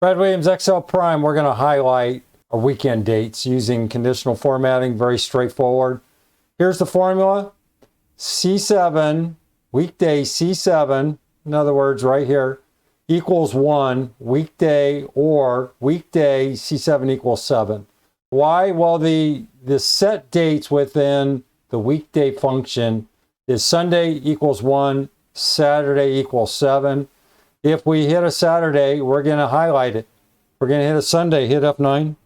Brad Williams, Excel Prime, we're going to highlight our weekend dates using conditional formatting, very straightforward. Here's the formula. C7, weekday C7, in other words, right here, equals 1, weekday, or weekday C7 equals 7. Why? Well, the set dates within the weekday function is Sunday equals 1, Saturday equals 7. If we hit a Saturday, we're going to highlight it. We're going to hit a Sunday, hit F9.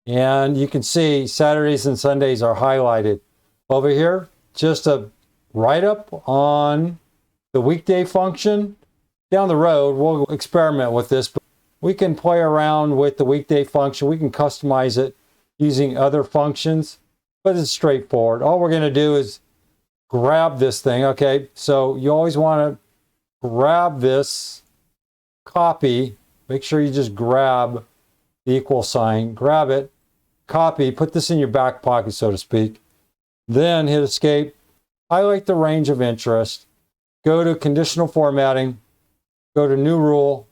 And you can see Saturdays and Sundays are highlighted. Over here, just a write-up on the weekday function. Down the road, we'll experiment with this. But we can play around with the weekday function. We can customize it using other functions, but it's straightforward. All we're going to do is grab this thing. Okay, so you always want to grab this, copy, make sure you just grab the equal sign, grab it, copy, put this in your back pocket, so to speak. Then hit escape, highlight the range of interest, go to conditional formatting, go to new rule,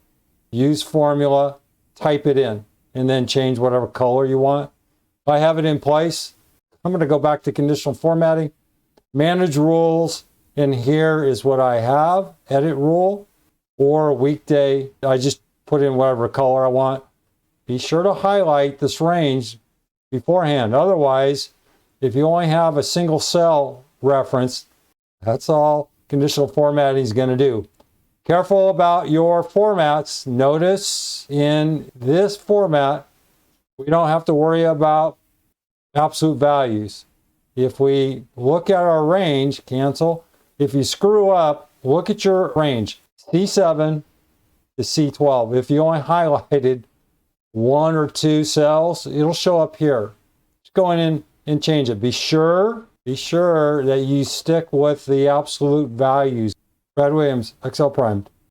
use formula, type it in, and then change whatever color you want. If I have it in place, I'm going to go back to conditional formatting, manage rules, and here is what I have, edit rule, or weekday. I just put in whatever color I want. Be sure to highlight this range beforehand. Otherwise, if you only have a single cell reference, that's all conditional formatting is going to do. Careful about your formats. Notice in this format, we don't have to worry about absolute values. If we look at our range, cancel. If you screw up, look at your range, C7 to C12. If you only highlighted 1 or 2 cells, it'll show up here. Just go in and change it. Be sure that you stick with the absolute values. Brad Williams, Excel Prime.